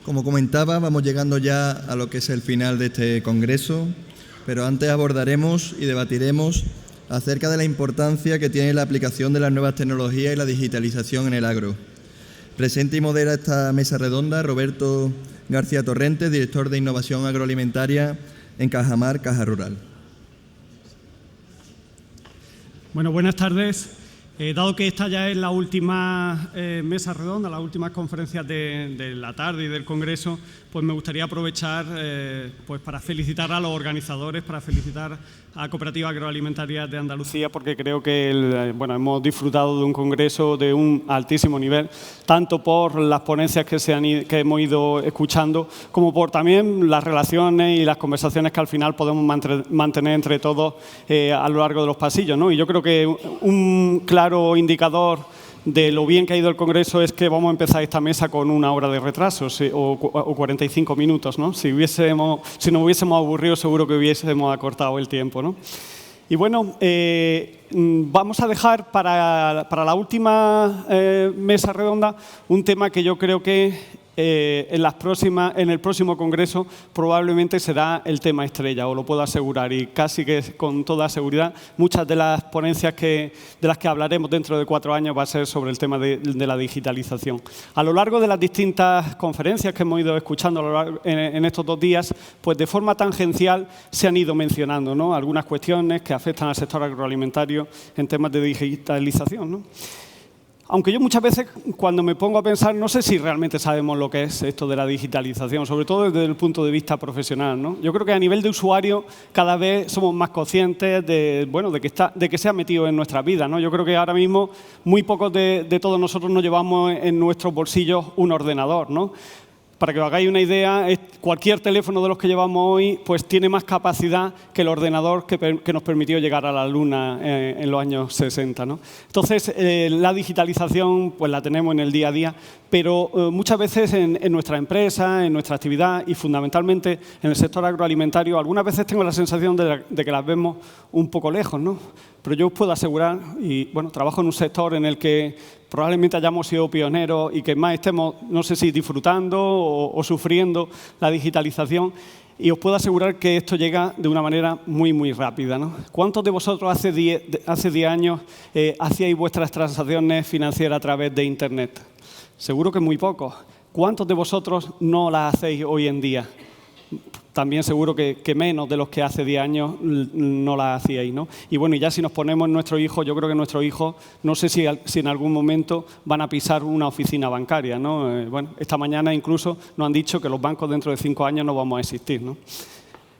Como comentaba, vamos llegando ya a lo que es el final de este congreso, pero antes abordaremos y debatiremos acerca de la importancia que tiene la aplicación de las nuevas tecnologías y la digitalización en el agro. Presenta y modera esta mesa redonda Roberto García Torrente, director de Innovación Agroalimentaria en Cajamar, Caja Rural. Bueno, buenas tardes. Dado que esta ya es la última mesa redonda, las últimas conferencias de la tarde y del Congreso, pues me gustaría aprovechar pues para felicitar a los organizadores, para felicitar a Cooperativa Agroalimentaria de Andalucía, porque creo que hemos disfrutado de un congreso de un altísimo nivel, tanto por las ponencias que hemos ido escuchando, como por también las relaciones y las conversaciones que al final podemos mantener entre todos a lo largo de los pasillos, ¿no? Y yo creo que un claro indicador de lo bien que ha ido el Congreso es que vamos a empezar esta mesa con una hora de retraso o 45 minutos, ¿no? Si nos hubiésemos aburrido, seguro que hubiésemos acortado el tiempo, ¿no? Y bueno, vamos a dejar para la última mesa redonda un tema que yo creo que en el próximo Congreso probablemente será el tema estrella, os lo puedo asegurar, y casi que con toda seguridad muchas de las ponencias de las que hablaremos dentro de 4 años va a ser sobre el tema de la digitalización. A lo largo de las distintas conferencias que hemos ido escuchando en estos 2 días, pues de forma tangencial se han ido mencionando, ¿no?, algunas cuestiones que afectan al sector agroalimentario en temas de digitalización, ¿no? Aunque yo muchas veces, cuando me pongo a pensar, no sé si realmente sabemos lo que es esto de la digitalización, sobre todo desde el punto de vista profesional, ¿no? Yo creo que a nivel de usuario cada vez somos más conscientes de que se ha metido en nuestra vida, ¿no? Yo creo que ahora mismo muy pocos de todos nosotros nos llevamos en nuestros bolsillos un ordenador, ¿no? Para que os hagáis una idea, cualquier teléfono de los que llevamos hoy pues tiene más capacidad que el ordenador que nos permitió llegar a la Luna en los años 60, ¿no? Entonces, la digitalización pues la tenemos en el día a día, pero muchas veces en nuestra empresa, en nuestra actividad y fundamentalmente en el sector agroalimentario, algunas veces tengo la sensación de que las vemos un poco lejos, ¿no? Pero yo os puedo asegurar, y bueno, trabajo en un sector en el que probablemente hayamos sido pioneros y que más estemos, no sé si disfrutando o sufriendo la digitalización, y os puedo asegurar que esto llega de una manera muy, muy rápida, ¿no? ¿Cuántos de vosotros hace 10 años hacíais vuestras transacciones financieras a través de Internet? Seguro que muy pocos. ¿Cuántos de vosotros no las hacéis hoy en día? También seguro que menos de los que hace 10 años no la hacíais, ¿no? Y bueno, y ya si nos ponemos en nuestros hijos, yo creo que nuestros hijos, no sé si en algún momento van a pisar una oficina bancaria, ¿no? Bueno, esta mañana incluso nos han dicho que los bancos dentro de 5 años no vamos a existir, ¿no?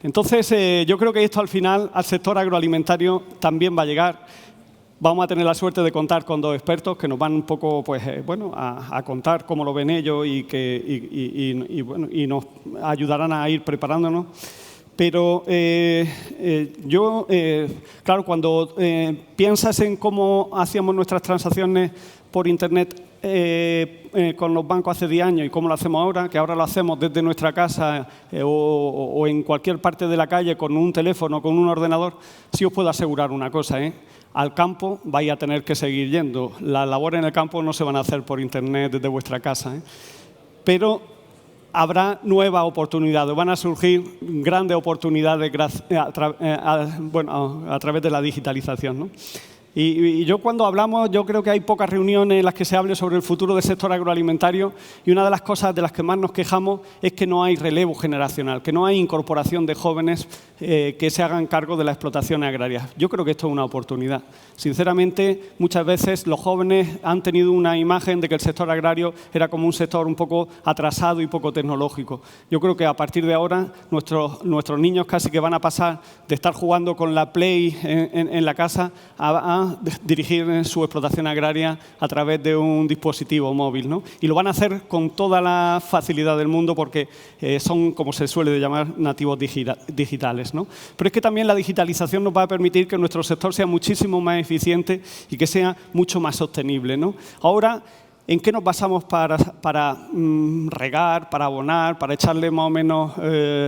Entonces, yo creo que esto al final al sector agroalimentario también va a llegar. Vamos a tener la suerte de contar con 2 expertos que nos van un poco a contar cómo lo ven ellos y nos ayudarán a ir preparándonos. Pero claro, cuando piensas en cómo hacíamos nuestras transacciones por Internet con los bancos hace 10 años y cómo lo hacemos ahora, que ahora lo hacemos desde nuestra casa o en cualquier parte de la calle con un teléfono, con un ordenador, sí os puedo asegurar una cosa, al campo vais a tener que seguir yendo. Las labores en el campo no se van a hacer por Internet desde vuestra casa, Pero habrá nuevas oportunidades, van a surgir grandes oportunidades a través de la digitalización, ¿no? Y yo cuando hablamos, yo creo que hay pocas reuniones en las que se hable sobre el futuro del sector agroalimentario, y una de las cosas de las que más nos quejamos es que no hay relevo generacional, que no hay incorporación de jóvenes que se hagan cargo de las explotaciones agrarias. Yo creo que esto es una oportunidad. Sinceramente, muchas veces los jóvenes han tenido una imagen de que el sector agrario era como un sector un poco atrasado y poco tecnológico. Yo creo que a partir de ahora nuestros niños casi que van a pasar de estar jugando con la Play en la casa a dirigir su explotación agraria a través de un dispositivo móvil, ¿no? Y lo van a hacer con toda la facilidad del mundo porque son, como se suele llamar, nativos digitales, ¿no? Pero es que también la digitalización nos va a permitir que nuestro sector sea muchísimo más eficiente y que sea mucho más sostenible, ¿no? Ahora, ¿En qué nos basamos para regar, para abonar, para echarle más o menos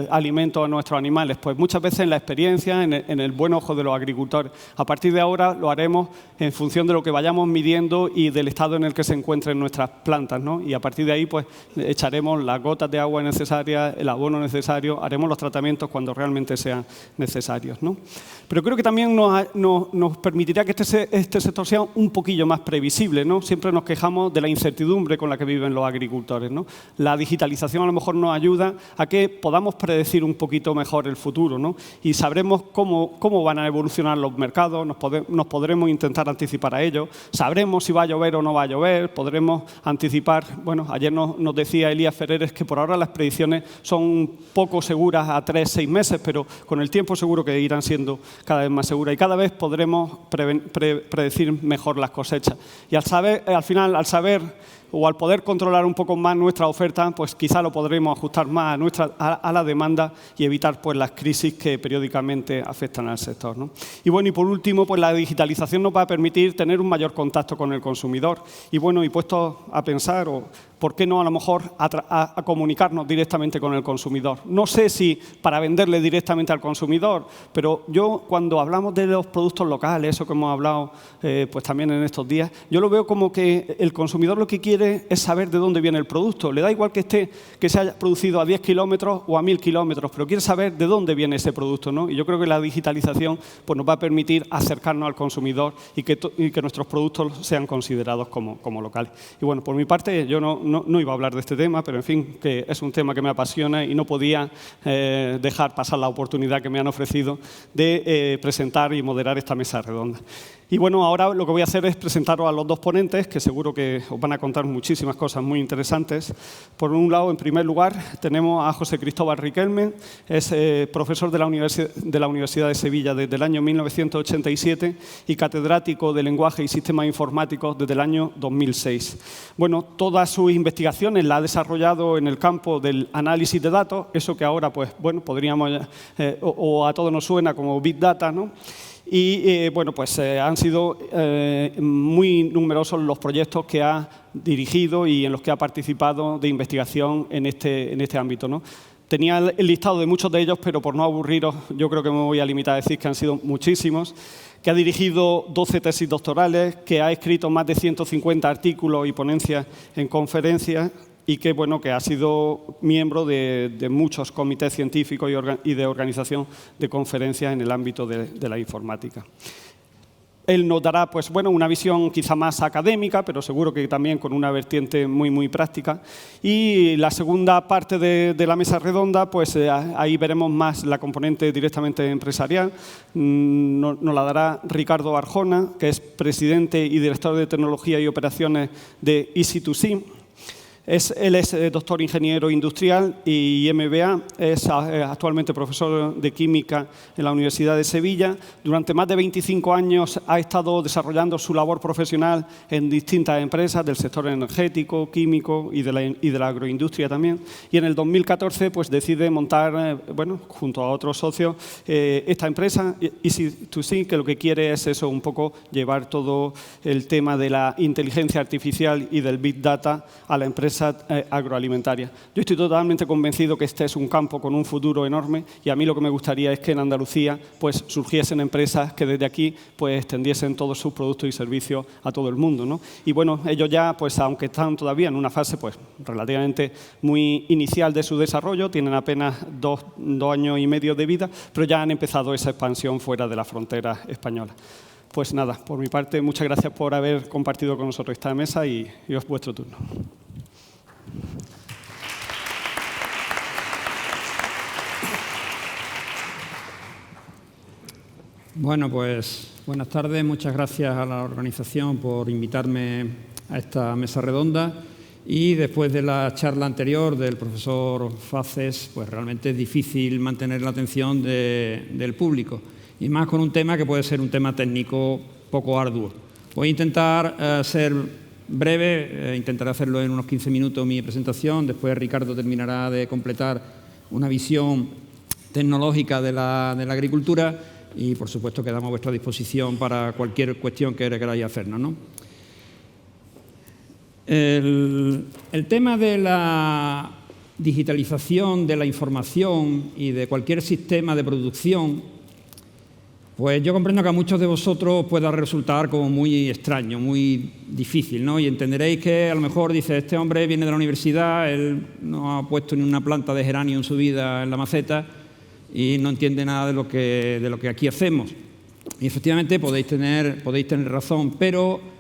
alimento a nuestros animales? Pues muchas veces en la experiencia, en el buen ojo de los agricultores. A partir de ahora lo haremos en función de lo que vayamos midiendo y del estado en el que se encuentren nuestras plantas, ¿no? Y a partir de ahí pues echaremos las gotas de agua necesarias, el abono necesario, haremos los tratamientos cuando realmente sean necesarios, ¿no? Pero creo que también nos permitirá que este sector sea un poquillo más previsible, ¿no? Siempre nos quejamos de la incertidumbre con la que viven los agricultores, ¿no? La digitalización a lo mejor nos ayuda a que podamos predecir un poquito mejor el futuro, ¿no? Y sabremos cómo van a evolucionar los mercados, nos podremos intentar anticipar a ello, sabremos si va a llover o no va a llover, podremos anticipar. Bueno, ayer nos decía Elías Ferreres que por ahora las predicciones son poco seguras a 3-6 meses, pero con el tiempo seguro que irán siendo cada vez más seguras y cada vez podremos predecir mejor las cosechas. Y al saber o al poder controlar un poco más nuestra oferta, pues quizá lo podremos ajustar más a la demanda y evitar pues las crisis que periódicamente afectan al sector, ¿no? Y bueno, y por último, pues la digitalización nos va a permitir tener un mayor contacto con el consumidor. Y bueno, y puesto a pensar, ¿por qué no a lo mejor a comunicarnos directamente con el consumidor? No sé si para venderle directamente al consumidor, pero yo cuando hablamos de los productos locales, eso que hemos hablado pues también en estos días, yo lo veo como que el consumidor lo que quiere es saber de dónde viene el producto. Le da igual que se haya producido a 10 kilómetros o a 1000 kilómetros, pero quiere saber de dónde viene ese producto, ¿no? Y yo creo que la digitalización pues, nos va a permitir acercarnos al consumidor y que nuestros productos sean considerados como locales. Y bueno, por mi parte, yo no iba a hablar de este tema, pero en fin, que es un tema que me apasiona y no podía dejar pasar la oportunidad que me han ofrecido de presentar y moderar esta mesa redonda. Y bueno, ahora lo que voy a hacer es presentaros a los dos ponentes, que seguro que os van a contar muchísimas cosas muy interesantes. Por un lado, en primer lugar, tenemos a José Cristóbal Riquelme, es profesor de la Universidad de Sevilla desde el año 1987 y catedrático de Lenguaje y Sistemas Informáticos desde el año 2006. Bueno, todas sus investigaciones las ha desarrollado en el campo del análisis de datos, eso que ahora, pues, bueno, podríamos, o a todos nos suena como Big Data, ¿no? Y bueno, pues han sido muy numerosos los proyectos que ha dirigido y en los que ha participado de investigación en este ámbito, ¿no? Tenía el listado de muchos de ellos, pero por no aburriros, yo creo que me voy a limitar a decir que han sido muchísimos, que ha dirigido 12 tesis doctorales, que ha escrito más de 150 artículos y ponencias en conferencias, y que, bueno, que ha sido miembro de muchos comités científicos y de organización de conferencias en el ámbito de la informática. Él nos dará pues, bueno, una visión quizá más académica, pero seguro que también con una vertiente muy práctica. Y la segunda parte de la mesa redonda, pues ahí veremos más la componente directamente empresarial. Nos la dará Ricardo Arjona, que es presidente y director de tecnología y operaciones de Easy2C. Él es doctor ingeniero industrial y MBA, es actualmente profesor de química en la Universidad de Sevilla. Durante más de 25 años ha estado desarrollando su labor profesional en distintas empresas del sector energético, químico y de la agroindustria también. Y en el 2014 pues, decide montar, bueno, junto a otros socios, esta empresa, Easy2C, que lo que quiere es eso, un poco llevar todo el tema de la inteligencia artificial y del Big Data a la empresa agroalimentaria. Yo estoy totalmente convencido que este es un campo con un futuro enorme y a mí lo que me gustaría es que en Andalucía pues, surgiesen empresas que desde aquí pues, extendiesen todos sus productos y servicios a todo el mundo, ¿no? Y bueno, ellos ya, pues, aunque están todavía en una fase pues, relativamente muy inicial de su desarrollo, tienen apenas dos años y medio de vida, pero ya han empezado esa expansión fuera de la frontera española. Pues nada, por mi parte, muchas gracias por haber compartido con nosotros esta mesa y es vuestro turno. Bueno, pues buenas tardes. Muchas gracias a la organización por invitarme a esta mesa redonda. Y después de la charla anterior del profesor Faces, pues realmente es difícil mantener la atención del público. Y más con un tema que puede ser un tema técnico poco arduo. Voy a intentar ser breve, intentaré hacerlo en unos 15 minutos mi presentación. Después Ricardo terminará de completar una visión tecnológica de la agricultura y, por supuesto, quedamos a vuestra disposición para cualquier cuestión que queráis hacernos, ¿no? El tema de la digitalización de la información y de cualquier sistema de producción, pues yo comprendo que a muchos de vosotros pueda resultar como muy extraño, muy difícil, ¿no? Y entenderéis que a lo mejor dice, este hombre viene de la universidad, él no ha puesto ni una planta de geranio en su vida en la maceta y no entiende nada de lo que aquí hacemos. Y efectivamente podéis tener razón, pero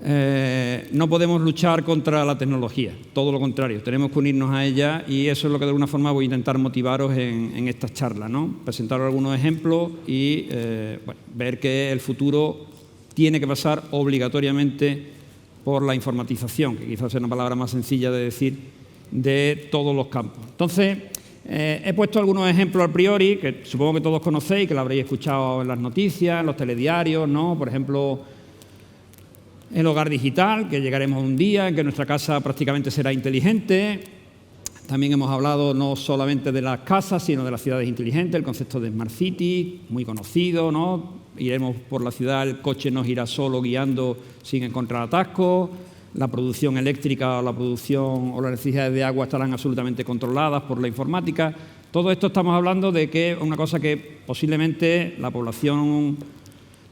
no podemos luchar contra la tecnología, todo lo contrario, tenemos que unirnos a ella y eso es lo que de alguna forma voy a intentar motivaros en estas charlas, ¿no? Presentaros algunos ejemplos y ver que el futuro tiene que pasar obligatoriamente por la informatización, que quizás sea una palabra más sencilla de decir, de todos los campos. Entonces, he puesto algunos ejemplos a priori, que supongo que todos conocéis, que lo habréis escuchado en las noticias, en los telediarios, ¿no? Por ejemplo, el hogar digital, que llegaremos un día en que nuestra casa prácticamente será inteligente. También hemos hablado no solamente de las casas, sino de las ciudades inteligentes, el concepto de Smart City, muy conocido, ¿no? Iremos por la ciudad, el coche nos irá solo guiando sin encontrar atascos, la producción eléctrica o la producción o las necesidades de agua estarán absolutamente controladas por la informática. Todo esto estamos hablando de que es una cosa que posiblemente la población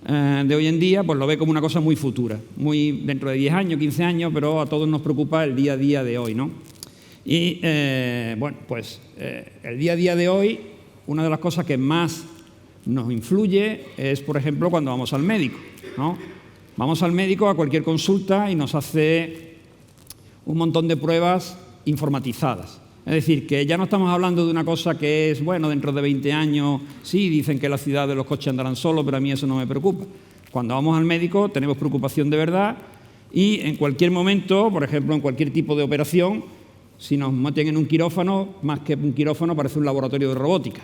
de hoy en día pues lo ve como una cosa muy futura, muy dentro de 10 años, 15 años, pero a todos nos preocupa el día a día de hoy, ¿no? Y el día a día de hoy, una de las cosas que más nos influye es, por ejemplo, cuando vamos al médico, ¿no? Vamos al médico a cualquier consulta y nos hace un montón de pruebas informatizadas. Es decir, que ya no estamos hablando de una cosa que es, bueno, dentro de 20 años, sí, dicen que la ciudad de los coches andarán solos, pero a mí eso no me preocupa. Cuando vamos al médico tenemos preocupación de verdad y en cualquier momento, por ejemplo, en cualquier tipo de operación, si nos meten en un quirófano, más que un quirófano parece un laboratorio de robótica.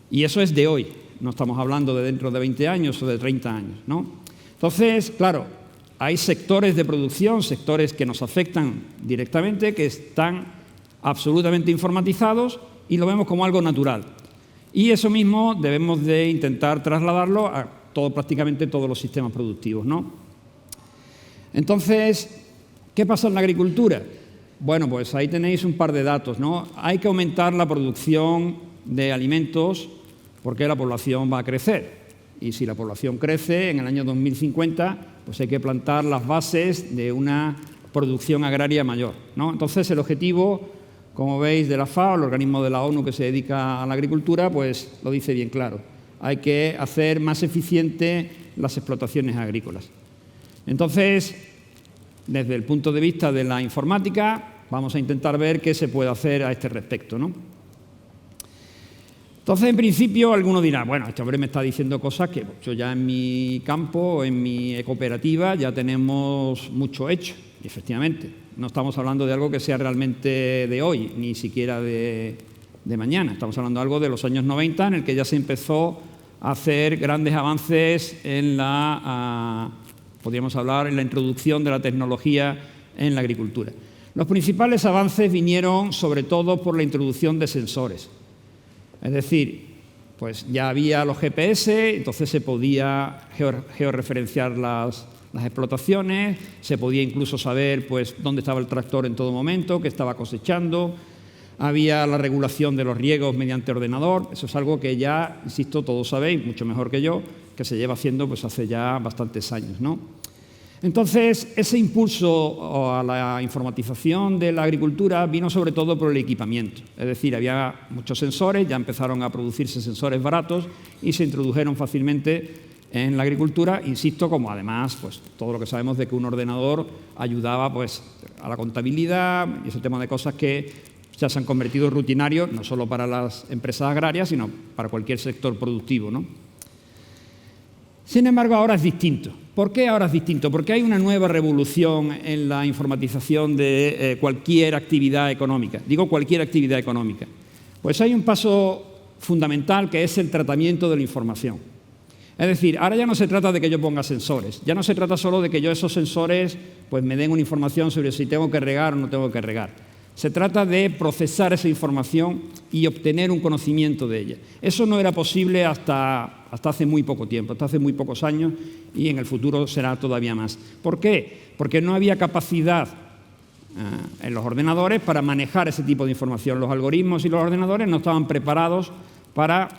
Y eso es de hoy, no estamos hablando de dentro de 20 años o de 30 años, ¿no? Entonces, claro, hay sectores de producción, sectores que nos afectan directamente, que están absolutamente informatizados y lo vemos como algo natural. Y eso mismo debemos de intentar trasladarlo a prácticamente todos los sistemas productivos, ¿no? Entonces, ¿qué pasa en la agricultura? Bueno, pues ahí tenéis un par de datos, ¿no? Hay que aumentar la producción de alimentos porque la población va a crecer. Y si la población crece en el año 2050, pues hay que plantar las bases de una producción agraria mayor, ¿no? Entonces, el objetivo, como veis, de la FAO, el organismo de la ONU que se dedica a la agricultura, pues lo dice bien claro. Hay que hacer más eficientes las explotaciones agrícolas. Entonces, desde el punto de vista de la informática, vamos a intentar ver qué se puede hacer a este respecto, ¿no? Entonces, en principio, alguno dirá, bueno, este hombre me está diciendo cosas que yo ya en mi campo, en mi cooperativa, ya tenemos mucho hecho. Y efectivamente, no estamos hablando de algo que sea realmente de hoy, ni siquiera de mañana. Estamos hablando de algo de los años 90, en el que ya se empezó a hacer grandes avances en podríamos hablar, en la introducción de la tecnología en la agricultura. Los principales avances vinieron sobre todo por la introducción de sensores. Es decir, pues ya había los GPS, entonces se podía georreferenciar las explotaciones, se podía incluso saber pues dónde estaba el tractor en todo momento, qué estaba cosechando, había la regulación de los riegos mediante ordenador. Eso es algo que ya, insisto, todos sabéis, mucho mejor que yo, que se lleva haciendo pues hace ya bastantes años, ¿no? Entonces, ese impulso a la informatización de la agricultura vino sobre todo por el equipamiento. Es decir, había muchos sensores, ya empezaron a producirse sensores baratos y se introdujeron fácilmente en la agricultura, insisto, como además pues todo lo que sabemos de que un ordenador ayudaba pues a la contabilidad y ese tema de cosas que ya se han convertido rutinarios, no solo para las empresas agrarias, sino para cualquier sector productivo, ¿no? Sin embargo, ahora es distinto. ¿Por qué ahora es distinto? Porque hay una nueva revolución en la informatización de cualquier actividad económica. Digo cualquier actividad económica. Pues hay un paso fundamental que es el tratamiento de la información. Es decir, ahora ya no se trata de que yo ponga sensores, ya no se trata solo de que yo esos sensores pues me den una información sobre si tengo que regar o no tengo que regar. Se trata de procesar esa información y obtener un conocimiento de ella. Eso no era posible hasta hace muy poco tiempo, hasta hace muy pocos años, y en el futuro será todavía más. ¿Por qué? Porque no había capacidad en los ordenadores para manejar ese tipo de información. Los algoritmos y los ordenadores no estaban preparados para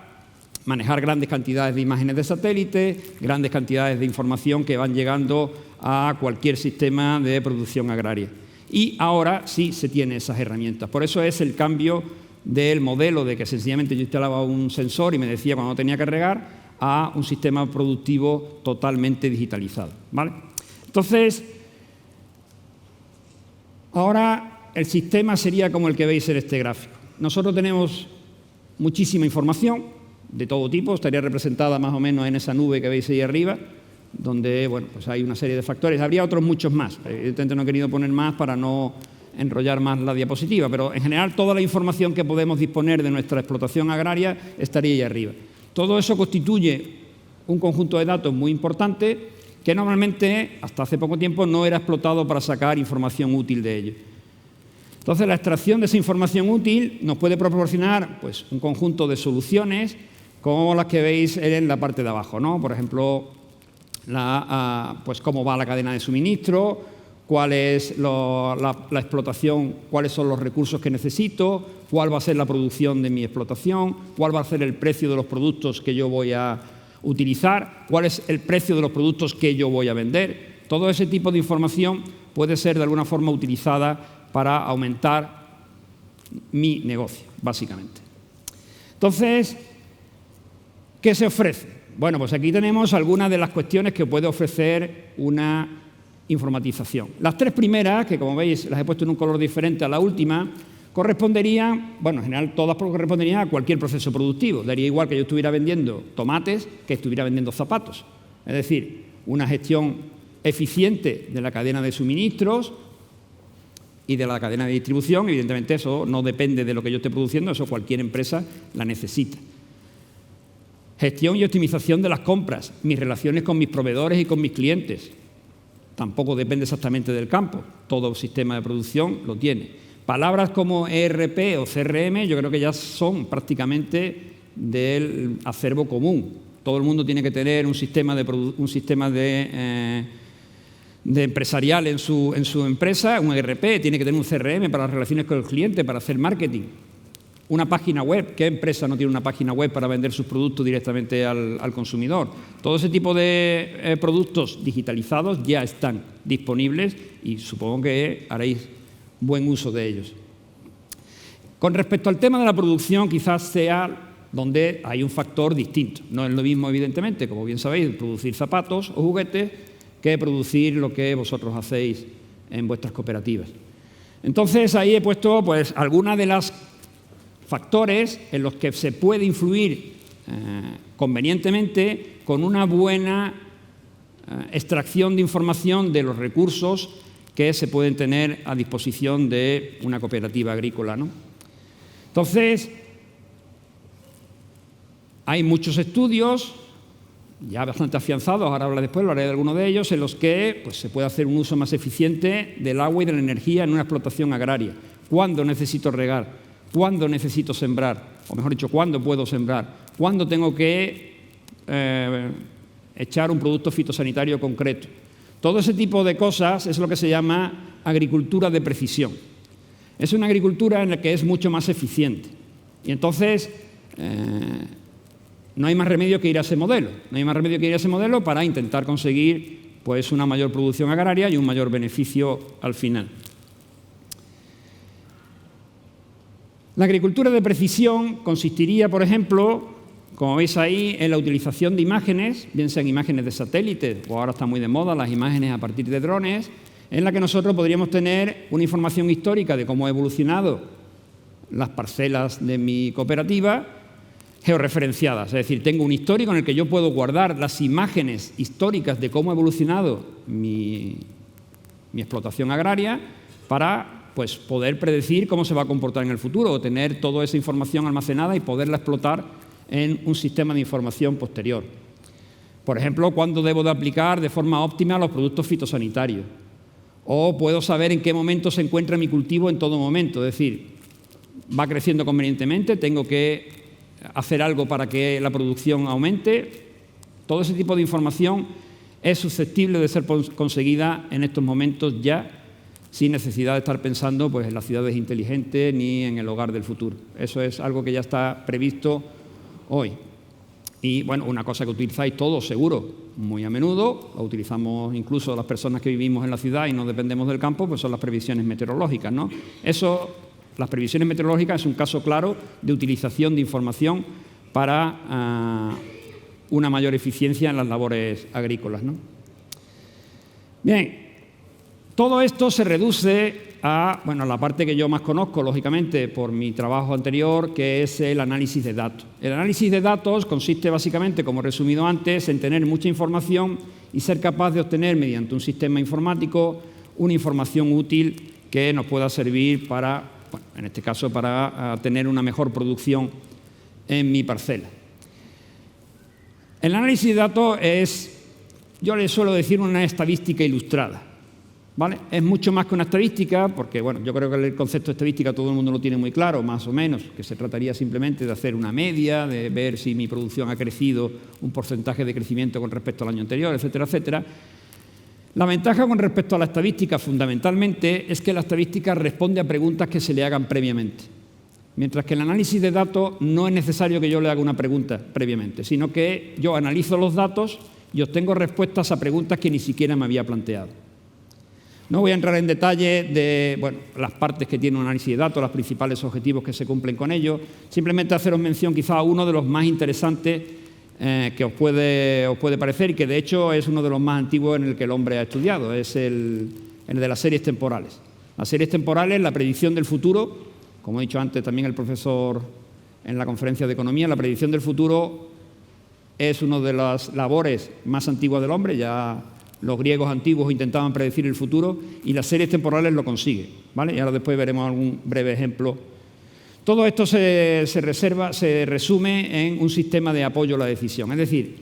manejar grandes cantidades de imágenes de satélite, grandes cantidades de información que van llegando a cualquier sistema de producción agraria. Y ahora sí se tiene esas herramientas. Por eso es el cambio del modelo de que sencillamente yo instalaba un sensor y me decía cuando tenía que regar, a un sistema productivo totalmente digitalizado, ¿vale? Entonces, ahora el sistema sería como el que veis en este gráfico. Nosotros tenemos muchísima información de todo tipo, estaría representada más o menos en esa nube que veis ahí arriba, donde bueno, pues hay una serie de factores. Habría otros muchos más. Evidentemente no he querido poner más para no enrollar más la diapositiva, pero en general toda la información que podemos disponer de nuestra explotación agraria estaría ahí arriba. Todo eso constituye un conjunto de datos muy importante que normalmente, hasta hace poco tiempo, no era explotado para sacar información útil de ello. Entonces, la extracción de esa información útil nos puede proporcionar pues, un conjunto de soluciones como las que veis en la parte de abajo, ¿no? Por ejemplo, pues cómo va la cadena de suministro, cuál es la explotación, cuáles son los recursos que necesito, cuál va a ser la producción de mi explotación, cuál va a ser el precio de los productos que yo voy a utilizar, cuál es el precio de los productos que yo voy a vender. Todo ese tipo de información puede ser de alguna forma utilizada para aumentar mi negocio, básicamente. Entonces, ¿qué se ofrece? Bueno, pues aquí tenemos algunas de las cuestiones que puede ofrecer una informatización. Las tres primeras, que como veis las he puesto en un color diferente a la última, corresponderían, bueno, en general todas corresponderían a cualquier proceso productivo. Daría igual que yo estuviera vendiendo tomates que estuviera vendiendo zapatos. Es decir, una gestión eficiente de la cadena de suministros y de la cadena de distribución. Evidentemente eso no depende de lo que yo esté produciendo, eso cualquier empresa la necesita. Gestión y optimización de las compras, mis relaciones con mis proveedores y con mis clientes. Tampoco depende exactamente del campo, todo sistema de producción lo tiene. Palabras como ERP o CRM yo creo que ya son prácticamente del acervo común. Todo el mundo tiene que tener un sistema de empresarial en su empresa, un ERP, tiene que tener un CRM para las relaciones con el cliente, para hacer marketing. Una página web, ¿qué empresa no tiene una página web para vender sus productos directamente al consumidor? Todo ese tipo de productos digitalizados ya están disponibles y supongo que haréis buen uso de ellos. Con respecto al tema de la producción, quizás sea donde hay un factor distinto. No es lo mismo, evidentemente, como bien sabéis, producir zapatos o juguetes que producir lo que vosotros hacéis en vuestras cooperativas. Entonces, ahí he puesto pues, algunas de las factores en los que se puede influir convenientemente con una buena extracción de información de los recursos que se pueden tener a disposición de una cooperativa agrícola, ¿no? Entonces, hay muchos estudios ya bastante afianzados, ahora lo haré de alguno de ellos, en los que pues, se puede hacer un uso más eficiente del agua y de la energía en una explotación agraria. ¿Cuándo necesito regar? ¿Cuándo necesito sembrar? O mejor dicho, ¿cuándo puedo sembrar? ¿Cuándo tengo que echar un producto fitosanitario concreto? Todo ese tipo de cosas es lo que se llama agricultura de precisión. Es una agricultura en la que es mucho más eficiente. Y entonces no hay más remedio que ir a ese modelo. No hay más remedio que ir a ese modelo para intentar conseguir pues, una mayor producción agraria y un mayor beneficio al final. La agricultura de precisión consistiría, por ejemplo, como veis ahí, en la utilización de imágenes, bien sean imágenes de satélite, o ahora está muy de moda las imágenes a partir de drones, en la que nosotros podríamos tener una información histórica de cómo ha evolucionado las parcelas de mi cooperativa, georreferenciadas. Es decir, tengo un histórico en el que yo puedo guardar las imágenes históricas de cómo ha evolucionado mi explotación agraria para pues, poder predecir cómo se va a comportar en el futuro o tener toda esa información almacenada y poderla explotar en un sistema de información posterior. Por ejemplo, cuándo debo de aplicar de forma óptima los productos fitosanitarios o puedo saber en qué momento se encuentra mi cultivo en todo momento. Es decir, va creciendo convenientemente, tengo que hacer algo para que la producción aumente. Todo ese tipo de información es susceptible de ser conseguida en estos momentos ya, sin necesidad de estar pensando pues, en las ciudades inteligentes ni en el hogar del futuro. Eso es algo que ya está previsto hoy. Y, bueno, una cosa que utilizáis todos, seguro, muy a menudo, lo utilizamos incluso las personas que vivimos en la ciudad y no dependemos del campo, pues son las previsiones meteorológicas, ¿no? Las previsiones meteorológicas es un caso claro de utilización de información para una mayor eficiencia en las labores agrícolas, ¿no? Bien, todo esto se reduce a la parte que yo más conozco, lógicamente, por mi trabajo anterior, que es el análisis de datos. El análisis de datos consiste básicamente, como he resumido antes, en tener mucha información y ser capaz de obtener mediante un sistema informático una información útil que nos pueda servir para, en este caso, para tener una mejor producción en mi parcela. El análisis de datos es, yo le suelo decir, una estadística ilustrada. ¿Vale? Es mucho más que una estadística, porque yo creo que el concepto de estadística todo el mundo lo tiene muy claro, más o menos, que se trataría simplemente de hacer una media, de ver si mi producción ha crecido un porcentaje de crecimiento con respecto al año anterior, etcétera, etcétera. La ventaja con respecto a la estadística, fundamentalmente, es que la estadística responde a preguntas que se le hagan previamente. Mientras que el análisis de datos no es necesario que yo le haga una pregunta previamente, sino que yo analizo los datos y obtengo respuestas a preguntas que ni siquiera me había planteado. No voy a entrar en detalle de las partes que tiene un análisis de datos, los principales objetivos que se cumplen con ello, simplemente haceros mención quizá a uno de los más interesantes que os puede parecer y que de hecho es uno de los más antiguos en el que el hombre ha estudiado, es el de las series temporales. Las series temporales, la predicción del futuro, como ha dicho antes también el profesor en la conferencia de economía, la predicción del futuro es una de las labores más antiguas del hombre, ya los griegos antiguos intentaban predecir el futuro y las series temporales lo consiguen, ¿vale? Y ahora después veremos algún breve ejemplo. Todo esto se resume en un sistema de apoyo a la decisión, es decir,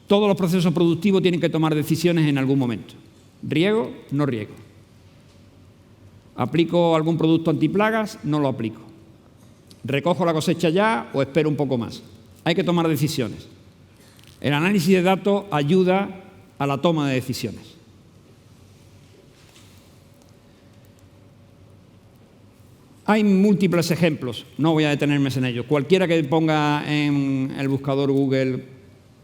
todos los procesos productivos tienen que tomar decisiones en algún momento. ¿Riego? No riego. ¿Aplico algún producto antiplagas? No lo aplico. ¿Recojo la cosecha ya o espero un poco más? Hay que tomar decisiones. El análisis de datos ayuda a la toma de decisiones. Hay múltiples ejemplos, no voy a detenerme en ellos. Cualquiera que ponga en el buscador Google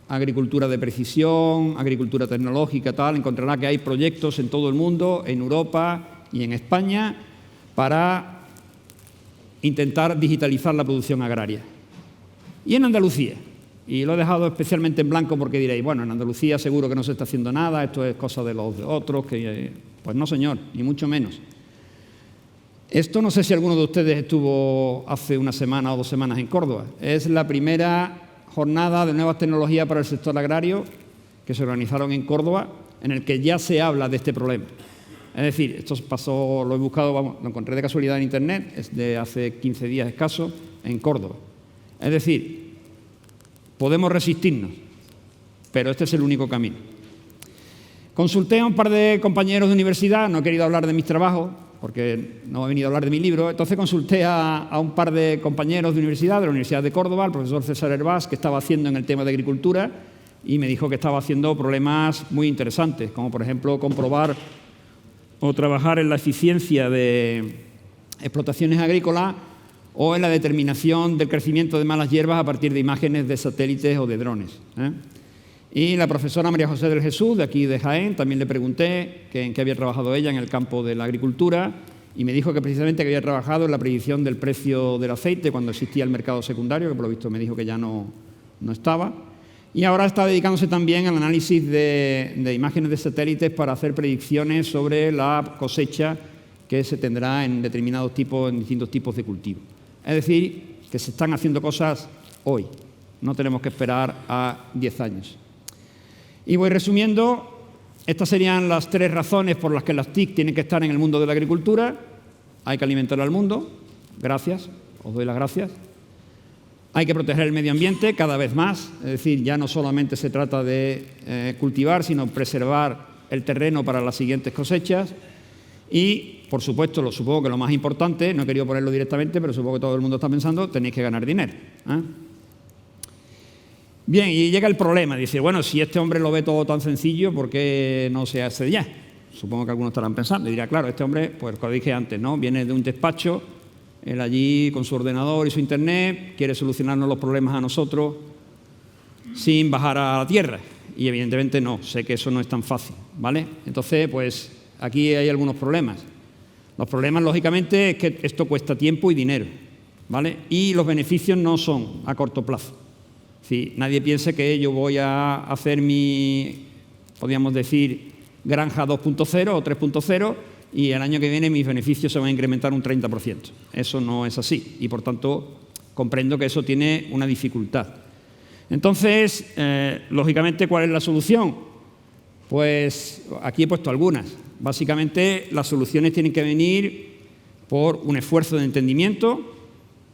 agricultura de precisión, agricultura tecnológica, tal, encontrará que hay proyectos en todo el mundo, en Europa y en España, para intentar digitalizar la producción agraria. Y en Andalucía. Y lo he dejado especialmente en blanco porque diréis, en Andalucía seguro que no se está haciendo nada, esto es cosa de los otros, pues no señor, ni mucho menos. Esto no sé si alguno de ustedes estuvo hace una semana o 2 semanas en Córdoba. Es la primera jornada de nuevas tecnologías para el sector agrario que se organizaron en Córdoba, en el que ya se habla de este problema. Es decir, esto pasó, lo he buscado, lo encontré de casualidad en Internet, es de hace 15 días escaso, en Córdoba. Es decir, podemos resistirnos, pero este es el único camino. Consulté a un par de compañeros de universidad, no he querido hablar de mis trabajos, porque no he venido a hablar de mi libro, entonces consulté a un par de compañeros de universidad, de la Universidad de Córdoba, el profesor César Hervás, que estaba haciendo en el tema de agricultura, y me dijo que estaba haciendo problemas muy interesantes, como por ejemplo comprobar o trabajar en la eficiencia de explotaciones agrícolas o en la determinación del crecimiento de malas hierbas a partir de imágenes de satélites o de drones. Y la profesora María José del Jesús, de aquí de Jaén, también le pregunté en qué había trabajado ella en el campo de la agricultura y me dijo que precisamente que había trabajado en la predicción del precio del aceite cuando existía el mercado secundario, que por lo visto me dijo que ya no estaba. Y ahora está dedicándose también al análisis de imágenes de satélites para hacer predicciones sobre la cosecha que se tendrá en determinados tipos, en distintos tipos de cultivo. Es decir, que se están haciendo cosas hoy, no tenemos que esperar a 10 años. Y voy resumiendo, estas serían las 3 razones por las que las TIC tienen que estar en el mundo de la agricultura. Hay que alimentar al mundo, gracias, os doy las gracias. Hay que proteger el medio ambiente cada vez más, es decir, ya no solamente se trata de cultivar, sino preservar el terreno para las siguientes cosechas y, por supuesto, supongo que lo más importante, no he querido ponerlo directamente, pero supongo que todo el mundo está pensando, tenéis que ganar dinero. Bien, y llega el problema, dice, bueno, si este hombre lo ve todo tan sencillo, ¿por qué no se hace ya? Supongo que algunos estarán pensando, y dirá, claro, este hombre, pues como dije antes, ¿no? Viene de un despacho, él allí con su ordenador y su internet, quiere solucionarnos los problemas a nosotros sin bajar a la tierra. Y evidentemente no, sé que eso no es tan fácil, ¿vale? Entonces, pues aquí hay algunos problemas. Los problemas, lógicamente, es que esto cuesta tiempo y dinero, ¿vale? Y los beneficios no son a corto plazo. Si nadie piense que yo voy a hacer mi, podríamos decir, granja 2.0 o 3.0 y el año que viene mis beneficios se van a incrementar un 30%. Eso no es así y, por tanto, comprendo que eso tiene una dificultad. Entonces, lógicamente, ¿cuál es la solución? Pues aquí he puesto algunas. Básicamente, las soluciones tienen que venir por un esfuerzo de entendimiento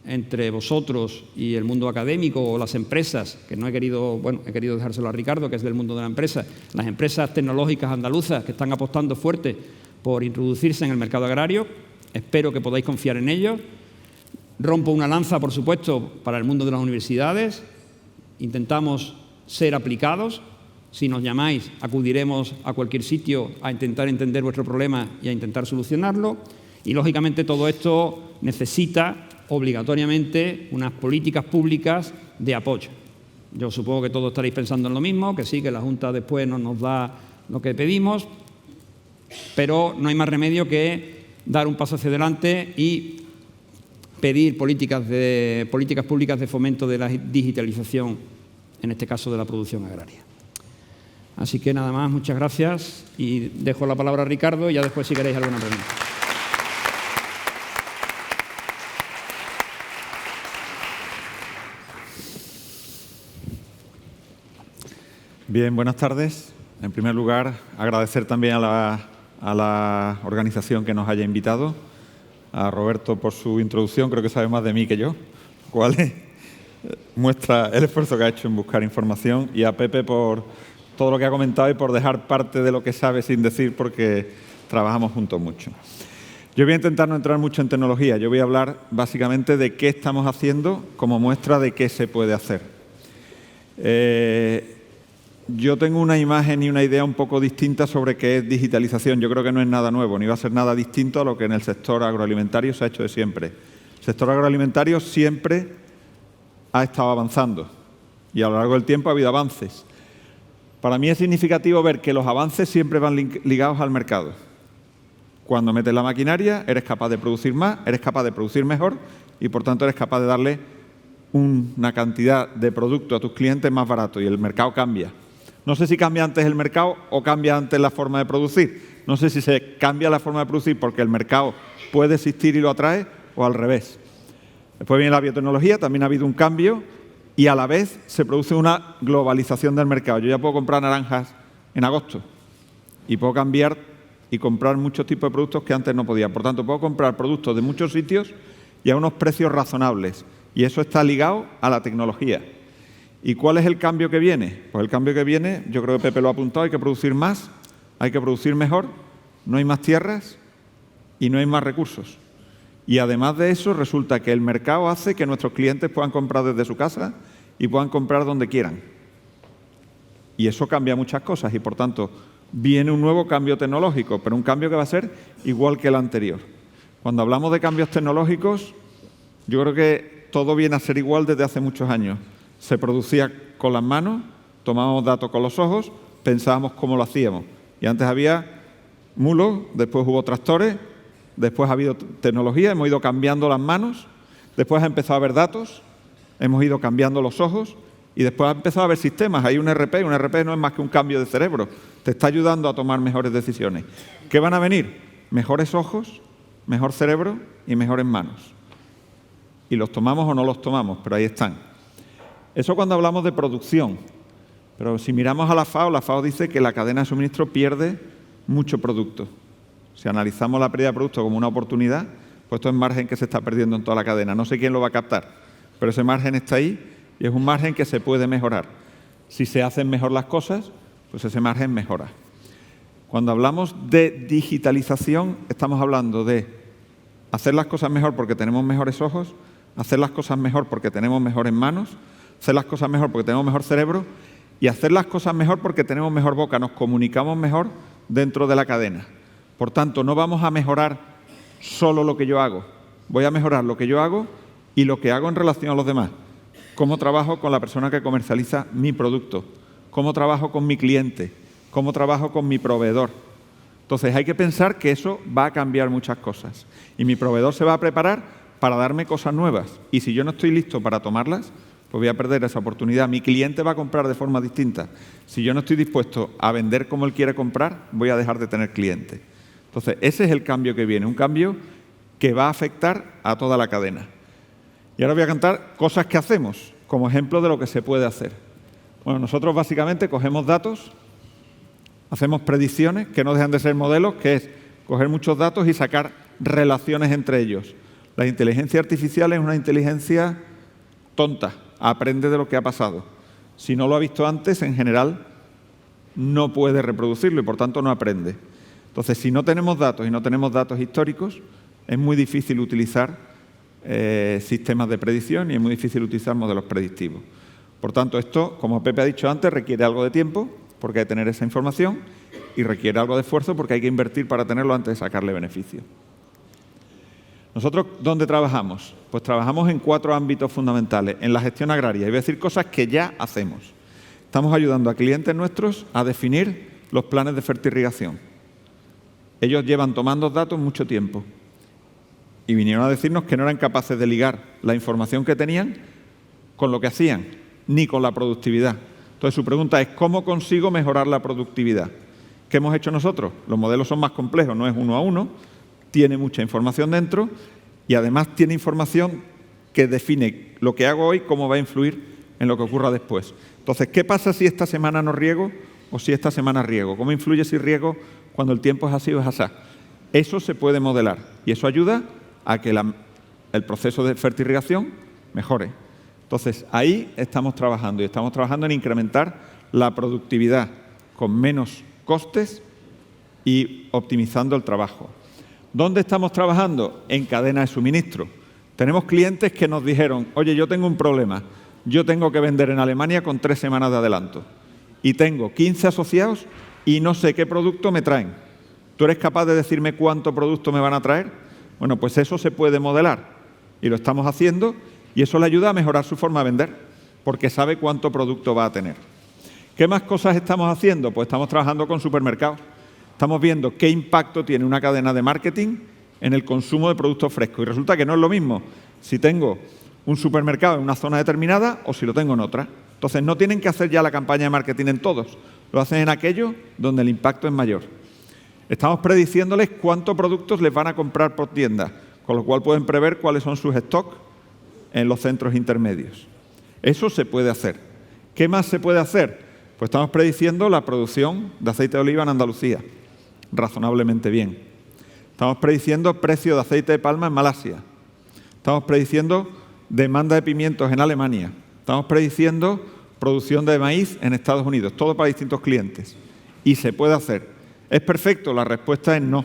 entre vosotros y el mundo académico o las empresas, que no he querido, bueno, he querido dejárselo a Ricardo, que es del mundo de la empresa, las empresas tecnológicas andaluzas que están apostando fuerte por introducirse en el mercado agrario. Espero que podáis confiar en ellos. Rompo una lanza, por supuesto, para el mundo de las universidades. Intentamos ser aplicados. Si nos llamáis, acudiremos a cualquier sitio a intentar entender vuestro problema y a intentar solucionarlo. Y, lógicamente, todo esto necesita obligatoriamente unas políticas públicas de apoyo. Yo supongo que todos estaréis pensando en lo mismo, que sí, que la Junta después no nos da lo que pedimos, pero no hay más remedio que dar un paso hacia adelante y pedir políticas públicas de fomento de la digitalización, en este caso de la producción agraria. Así que nada más, muchas gracias y dejo la palabra a Ricardo y ya después si queréis alguna pregunta. Bien, buenas tardes. En primer lugar, agradecer también a la organización que nos haya invitado, a Roberto por su introducción, creo que sabe más de mí que yo, lo cual muestra el esfuerzo que ha hecho en buscar información, y a Pepe por todo lo que ha comentado y por dejar parte de lo que sabe sin decir, porque trabajamos juntos mucho. Yo voy a intentar no entrar mucho en tecnología, yo voy a hablar básicamente de qué estamos haciendo como muestra de qué se puede hacer. Yo tengo una imagen y una idea un poco distinta sobre qué es digitalización. Yo creo que no es nada nuevo, ni va a ser nada distinto a lo que en el sector agroalimentario se ha hecho de siempre. El sector agroalimentario siempre ha estado avanzando y a lo largo del tiempo ha habido avances. Para mí es significativo ver que los avances siempre van ligados al mercado. Cuando metes la maquinaria, eres capaz de producir más, eres capaz de producir mejor y, por tanto, eres capaz de darle una cantidad de producto a tus clientes más barato y el mercado cambia. No sé si cambia antes el mercado o cambia antes la forma de producir. No sé si se cambia la forma de producir porque el mercado puede existir y lo atrae o al revés. Después viene la biotecnología, también ha habido un cambio y a la vez se produce una globalización del mercado. Yo ya puedo comprar naranjas en agosto y puedo cambiar y comprar muchos tipos de productos que antes no podía. Por tanto, puedo comprar productos de muchos sitios y a unos precios razonables. Y eso está ligado a la tecnología. ¿Y cuál es el cambio que viene? Pues el cambio que viene, yo creo que Pepe lo ha apuntado, hay que producir más, hay que producir mejor, no hay más tierras y no hay más recursos. Y además de eso, resulta que el mercado hace que nuestros clientes puedan comprar desde su casa y puedan comprar donde quieran. Y eso cambia muchas cosas y, por tanto, viene un nuevo cambio tecnológico, pero un cambio que va a ser igual que el anterior. Cuando hablamos de cambios tecnológicos, yo creo que todo viene a ser igual desde hace muchos años. Se producía con las manos, tomábamos datos con los ojos, pensábamos cómo lo hacíamos. Y antes había mulos, después hubo tractores, después ha habido tecnología, hemos ido cambiando las manos, después ha empezado a haber datos, hemos ido cambiando los ojos y después ha empezado a haber sistemas. Hay un ERP no es más que un cambio de cerebro, te está ayudando a tomar mejores decisiones. ¿Qué van a venir? Mejores ojos, mejor cerebro y mejores manos. Y los tomamos o no los tomamos, pero ahí están. Eso cuando hablamos de producción. Pero si miramos a la FAO dice que la cadena de suministro pierde mucho producto. Si analizamos la pérdida de producto como una oportunidad, pues esto es margen que se está perdiendo en toda la cadena. No sé quién lo va a captar, pero ese margen está ahí y es un margen que se puede mejorar. Si se hacen mejor las cosas, pues ese margen mejora. Cuando hablamos de digitalización, estamos hablando de hacer las cosas mejor porque tenemos mejores ojos, hacer las cosas mejor porque tenemos mejores manos, hacer las cosas mejor porque tenemos mejor cerebro y hacer las cosas mejor porque tenemos mejor boca, nos comunicamos mejor dentro de la cadena. Por tanto, no vamos a mejorar solo lo que yo hago, voy a mejorar lo que yo hago y lo que hago en relación a los demás. Cómo trabajo con la persona que comercializa mi producto, cómo trabajo con mi cliente, cómo trabajo con mi proveedor. Entonces hay que pensar que eso va a cambiar muchas cosas y mi proveedor se va a preparar para darme cosas nuevas y si yo no estoy listo para tomarlas, pues voy a perder esa oportunidad. Mi cliente va a comprar de forma distinta. Si yo no estoy dispuesto a vender como él quiere comprar, voy a dejar de tener cliente. Entonces ese es el cambio que viene, un cambio que va a afectar a toda la cadena. Y ahora voy a contar cosas que hacemos como ejemplo de lo que se puede hacer. Bueno, nosotros básicamente cogemos datos, hacemos predicciones que no dejan de ser modelos, que es coger muchos datos y sacar relaciones entre ellos. La inteligencia artificial es una inteligencia tonta, aprende de lo que ha pasado. Si no lo ha visto antes, en general, no puede reproducirlo y por tanto no aprende. Entonces, si no tenemos datos y no tenemos datos históricos, es muy difícil utilizar sistemas de predicción y es muy difícil utilizar modelos predictivos. Por tanto, esto, como Pepe ha dicho antes, requiere algo de tiempo, porque hay que tener esa información, y requiere algo de esfuerzo, porque hay que invertir para tenerlo antes de sacarle beneficio. ¿Nosotros dónde trabajamos? Pues trabajamos en 4 ámbitos fundamentales. En la gestión agraria, y voy a decir cosas que ya hacemos. Estamos ayudando a clientes nuestros a definir los planes de fertirrigación. Ellos llevan tomando datos mucho tiempo y vinieron a decirnos que no eran capaces de ligar la información que tenían con lo que hacían, ni con la productividad. Entonces su pregunta es, ¿cómo consigo mejorar la productividad? ¿Qué hemos hecho nosotros? Los modelos son más complejos, no es uno a uno, tiene mucha información dentro y además tiene información que define lo que hago hoy, cómo va a influir en lo que ocurra después. Entonces, ¿qué pasa si esta semana no riego o si esta semana riego? ¿Cómo influye si riego cuando el tiempo es así o es así? Eso se puede modelar y eso ayuda a que el proceso de fertirrigación mejore. Entonces, ahí estamos trabajando y estamos trabajando en incrementar la productividad con menos costes y optimizando el trabajo. ¿Dónde estamos trabajando? En cadena de suministro. Tenemos clientes que nos dijeron, oye, yo tengo un problema, yo tengo que vender en Alemania con 3 semanas de adelanto y tengo 15 asociados y no sé qué producto me traen. ¿Tú eres capaz de decirme cuánto producto me van a traer? Bueno, pues eso se puede modelar y lo estamos haciendo y eso le ayuda a mejorar su forma de vender porque sabe cuánto producto va a tener. ¿Qué más cosas estamos haciendo? Pues estamos trabajando con supermercados. Estamos viendo qué impacto tiene una cadena de marketing en el consumo de productos frescos. Y resulta que no es lo mismo si tengo un supermercado en una zona determinada o si lo tengo en otra. Entonces no tienen que hacer ya la campaña de marketing en todos, lo hacen en aquellos donde el impacto es mayor. Estamos prediciéndoles cuántos productos les van a comprar por tienda, con lo cual pueden prever cuáles son sus stocks en los centros intermedios. Eso se puede hacer. ¿Qué más se puede hacer? Pues estamos prediciendo la producción de aceite de oliva en Andalucía, razonablemente bien. Estamos prediciendo precio de aceite de palma en Malasia. Estamos prediciendo demanda de pimientos en Alemania. Estamos prediciendo producción de maíz en Estados Unidos, todo para distintos clientes. Y se puede hacer. ¿Es perfecto? La respuesta es no.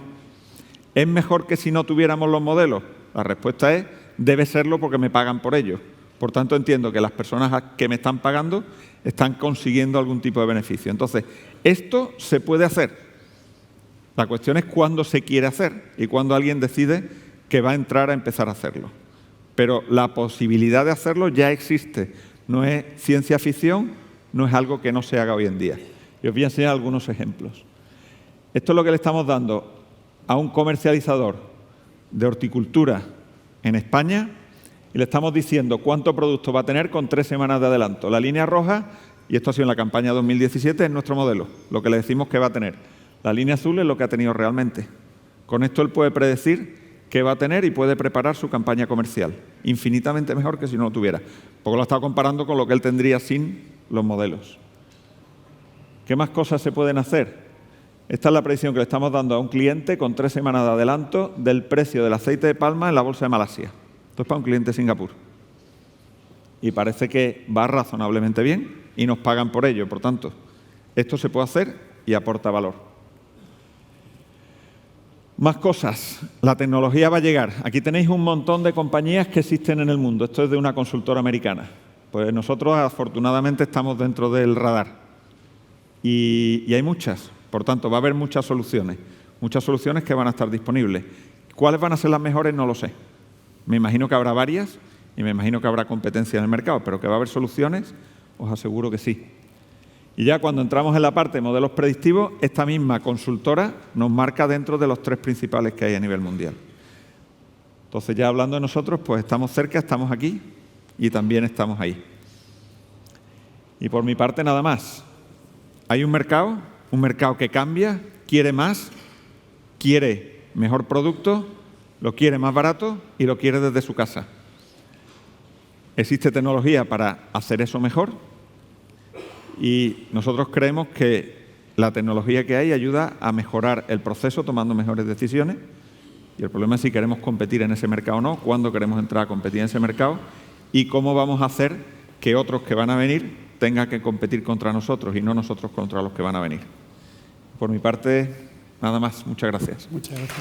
¿Es mejor que si no tuviéramos los modelos? La respuesta es, debe serlo porque me pagan por ello. Por tanto, entiendo que las personas que me están pagando están consiguiendo algún tipo de beneficio. Entonces, esto se puede hacer. La cuestión es cuándo se quiere hacer y cuándo alguien decide que va a entrar a empezar a hacerlo. Pero la posibilidad de hacerlo ya existe. No es ciencia ficción, no es algo que no se haga hoy en día. Y os voy a enseñar algunos ejemplos. Esto es lo que le estamos dando a un comercializador de horticultura en España y le estamos diciendo cuánto producto va a tener con 3 semanas de adelanto. La línea roja, y esto ha sido en la campaña 2017, es nuestro modelo, lo que le decimos que va a tener. La línea azul es lo que ha tenido realmente. Con esto él puede predecir qué va a tener y puede preparar su campaña comercial. Infinitamente mejor que si no lo tuviera. Porque lo está comparando con lo que él tendría sin los modelos. ¿Qué más cosas se pueden hacer? Esta es la predicción que le estamos dando a un cliente con 3 semanas de adelanto del precio del aceite de palma en la bolsa de Malasia. Esto es para un cliente de Singapur. Y parece que va razonablemente bien y nos pagan por ello. Por tanto, esto se puede hacer y aporta valor. Más cosas. La tecnología va a llegar. Aquí tenéis un montón de compañías que existen en el mundo. Esto es de una consultora americana. Pues nosotros, afortunadamente, estamos dentro del radar. Y hay muchas. Por tanto, va a haber muchas soluciones. Muchas soluciones que van a estar disponibles. ¿Cuáles van a ser las mejores? No lo sé. Me imagino que habrá varias y me imagino que habrá competencia en el mercado, pero que va a haber soluciones, os aseguro que sí. Y ya cuando entramos en la parte de modelos predictivos, esta misma consultora nos marca dentro de los 3 principales que hay a nivel mundial. Entonces, ya hablando de nosotros, pues estamos cerca, estamos aquí y también estamos ahí. Y por mi parte, nada más. Hay un mercado que cambia, quiere más, quiere mejor producto, lo quiere más barato y lo quiere desde su casa. Existe tecnología para hacer eso mejor y nosotros creemos que la tecnología que hay ayuda a mejorar el proceso tomando mejores decisiones y el problema es si queremos competir en ese mercado o no, cuándo queremos entrar a competir en ese mercado y cómo vamos a hacer que otros que van a venir tengan que competir contra nosotros y no nosotros contra los que van a venir. Por mi parte, nada más. Muchas gracias. Muchas gracias.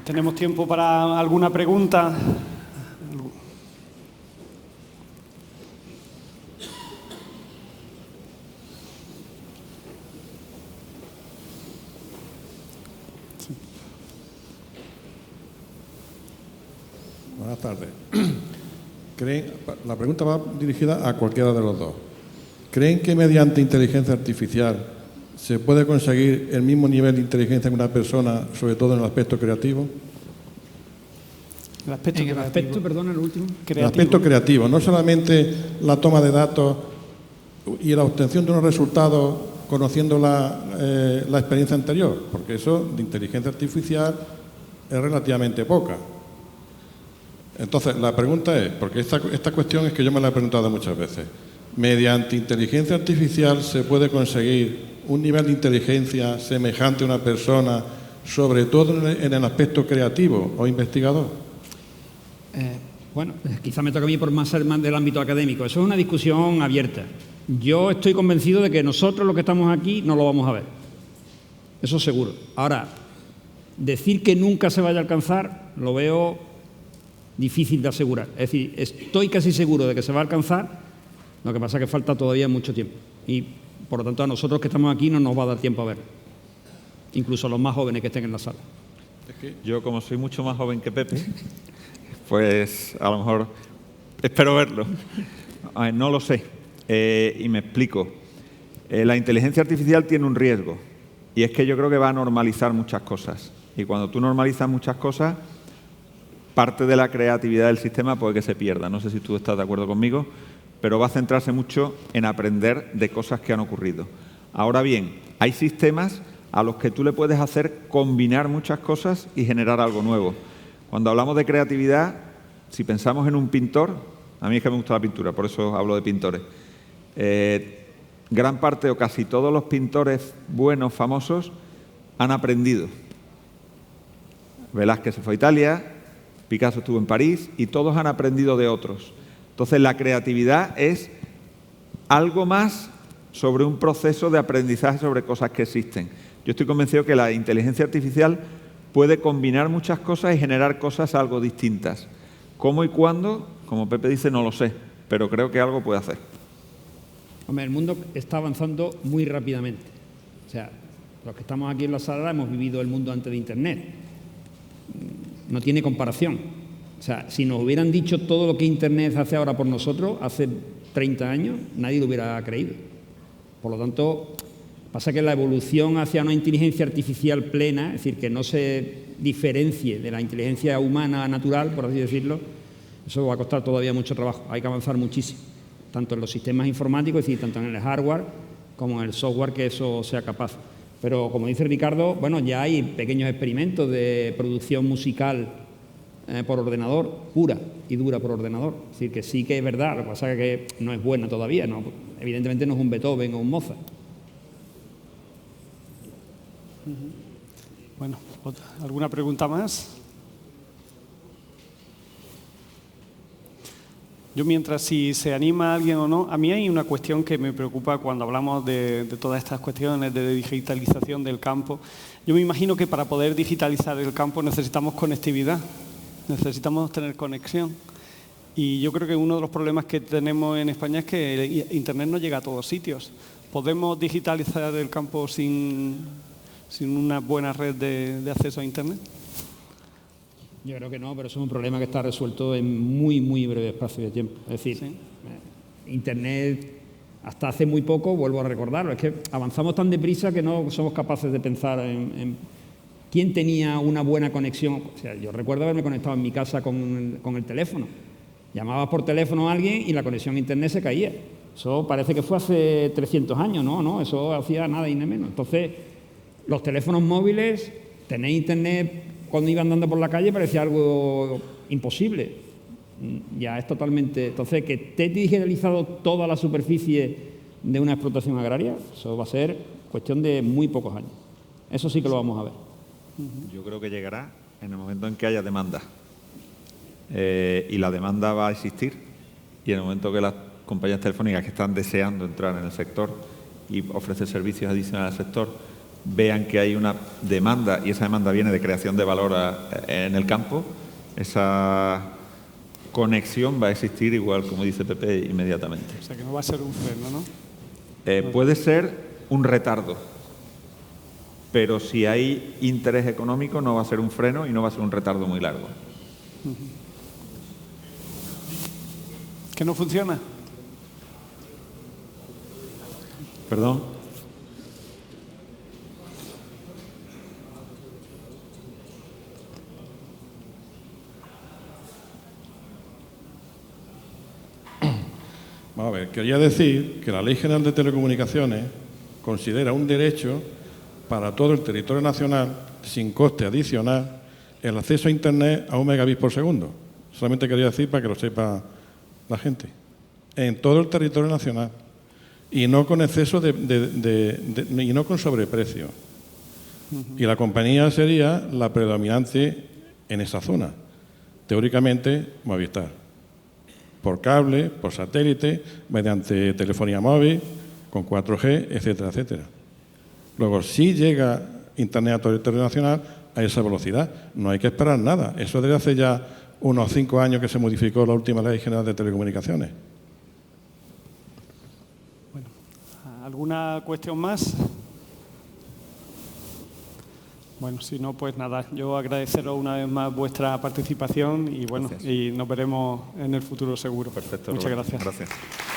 ¿Tenemos tiempo para alguna pregunta? Buenas tardes. La pregunta va dirigida a cualquiera de los dos. ¿Creen que mediante inteligencia artificial se puede conseguir el mismo nivel de inteligencia que una persona, sobre todo en el aspecto creativo? El aspecto en el creativo. aspecto, perdón, el último. El aspecto creativo, no solamente la toma de datos y la obtención de unos resultados conociendo la experiencia anterior, porque eso de inteligencia artificial es relativamente poca. Entonces, la pregunta es, porque esta cuestión es que yo me la he preguntado muchas veces, ¿mediante inteligencia artificial se puede conseguir un nivel de inteligencia semejante a una persona, sobre todo en el aspecto creativo o investigador? Bueno, quizá me toca a mí por ser más del ámbito académico. Eso es una discusión abierta. Yo estoy convencido de que nosotros los que estamos aquí no lo vamos a ver. Eso seguro. Ahora, decir que nunca se vaya a alcanzar lo veo difícil de asegurar. Es decir, estoy casi seguro de que se va a alcanzar, lo que pasa es que falta todavía mucho tiempo. Y, por lo tanto, a nosotros que estamos aquí no nos va a dar tiempo a ver. Incluso a los más jóvenes que estén en la sala. Yo, como soy mucho más joven que Pepe, pues a lo mejor espero verlo. A ver, no lo sé. Y me explico. La inteligencia artificial tiene un riesgo. Y es que yo creo que va a normalizar muchas cosas. Y cuando tú normalizas muchas cosas, parte de la creatividad del sistema puede que se pierda. No sé si tú estás de acuerdo conmigo, pero va a centrarse mucho en aprender de cosas que han ocurrido. Ahora bien, hay sistemas a los que tú le puedes hacer combinar muchas cosas y generar algo nuevo. Cuando hablamos de creatividad, si pensamos en un pintor, a mí es que me gusta la pintura, por eso hablo de pintores. Gran parte o casi todos los pintores buenos, famosos, han aprendido. Velázquez se fue a Italia, Picasso estuvo en París y todos han aprendido de otros. Entonces, la creatividad es algo más sobre un proceso de aprendizaje sobre cosas que existen. Yo estoy convencido que la inteligencia artificial puede combinar muchas cosas y generar cosas algo distintas. ¿Cómo y cuándo? Como Pepe dice, no lo sé, pero creo que algo puede hacer. Hombre, el mundo está avanzando muy rápidamente. O sea, los que estamos aquí en la sala hemos vivido el mundo antes de Internet. No tiene comparación. O sea, si nos hubieran dicho todo lo que Internet hace ahora por nosotros, hace 30 años, nadie lo hubiera creído. Por lo tanto, pasa que la evolución hacia una inteligencia artificial plena, es decir, que no se diferencie de la inteligencia humana natural, por así decirlo, eso va a costar todavía mucho trabajo. Hay que avanzar muchísimo, tanto en los sistemas informáticos, es decir, tanto en el hardware como en el software, que eso sea capaz. Pero, como dice Ricardo, bueno, ya hay pequeños experimentos de producción musical por ordenador, pura y dura por ordenador. Es decir, que sí que es verdad, lo que pasa es que no es buena todavía, no, evidentemente no es un Beethoven o un Mozart. Bueno, ¿alguna pregunta más? Yo mientras si se anima a alguien o no, a mí hay una cuestión que me preocupa cuando hablamos de todas estas cuestiones de digitalización del campo. Yo me imagino que para poder digitalizar el campo necesitamos conectividad, necesitamos tener conexión. Y yo creo que uno de los problemas que tenemos en España es que Internet no llega a todos sitios. ¿Podemos digitalizar el campo sin una buena red de acceso a Internet? Yo creo que no, pero eso es un problema que está resuelto en muy, muy breve espacio de tiempo. Es decir, ¿Sí? Internet, hasta hace muy poco, vuelvo a recordarlo, es que avanzamos tan deprisa que no somos capaces de pensar en quién tenía una buena conexión. O sea, yo recuerdo haberme conectado en mi casa con el teléfono. Llamabas por teléfono a alguien y la conexión a Internet se caía. Eso parece que fue hace 300 años, no, eso hacía nada y nada menos. Entonces, los teléfonos móviles, tener Internet cuando iba andando por la calle parecía algo imposible. Ya es totalmente... Entonces, que esté digitalizado toda la superficie de una explotación agraria, eso va a ser cuestión de muy pocos años. Eso sí que lo vamos a ver. Yo creo que llegará en el momento en que haya demanda. Y la demanda va a existir. Y en el momento que las compañías telefónicas que están deseando entrar en el sector y ofrecer servicios adicionales al sector vean que hay una demanda y esa demanda viene de creación de valor en el campo, esa conexión va a existir igual, como dice Pepe, inmediatamente. O sea, que no va a ser un freno, ¿no? Puede ser un retardo, pero si hay interés económico no va a ser un freno y no va a ser un retardo muy largo. ¿Que no funciona? ¿Perdón? Vamos a ver, quería decir que la Ley General de Telecomunicaciones considera un derecho para todo el territorio nacional, sin coste adicional, el acceso a Internet a 1 megabit por segundo. Solamente quería decir para que lo sepa la gente. En todo el territorio nacional. Y no con exceso y no con sobreprecio. Y la compañía sería la predominante en esa zona. Teóricamente, Movistar. Por cable, por satélite, mediante telefonía móvil, con 4G, etcétera, etcétera. Luego, si llega Internet a todo el territorio nacional a esa velocidad, no hay que esperar nada. Eso desde hace ya unos 5 años que se modificó la última Ley General de Telecomunicaciones. Bueno, ¿alguna cuestión más? Bueno, si no, pues nada, yo agradeceros una vez más vuestra participación y bueno, Gracias. y nos veremos en el futuro seguro. Perfecto. Muchas Roberto. gracias. Gracias.